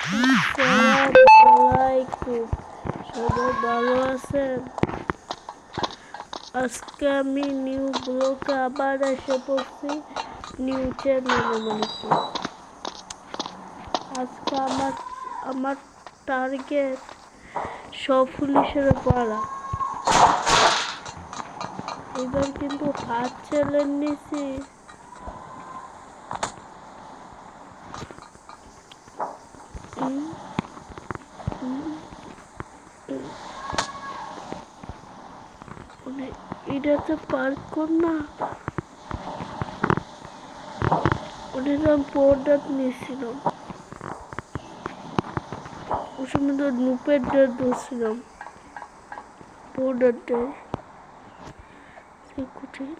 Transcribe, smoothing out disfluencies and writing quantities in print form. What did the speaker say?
আসসালামু আলাইকুম। সবাই ভালো আছেন? আজকে আমি নিউ ব্লগে আবার এসে পড়ছি, নিউ চ্যানেলে মানে কি। আজকে আমার টার্গেট সব পুলিশের পাড়া। এবার কিন্তু হাত চ্যালেঞ্জ নিছি। এটাতে পার্ক কর না, ওটা পোর্ডার নিয়েছিলাম। ওর সময় তো নুপের ডেট ধরছিলাম, পোর্ডারটাই সে কঠিন।